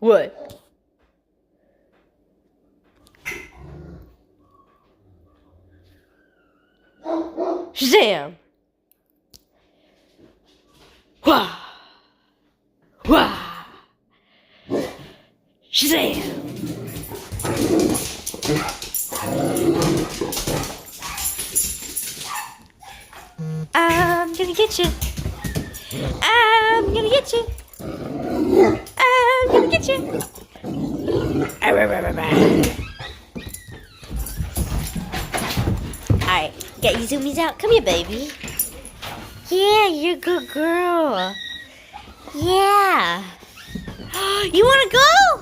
What? Shazam! Wah! Wah! Shazam! I'm gonna get you. I'm gonna get you. I'm gonna get you. Alright, get your zoomies out. Come here, baby. Yeah, you're a good girl. Yeah. You wanna go?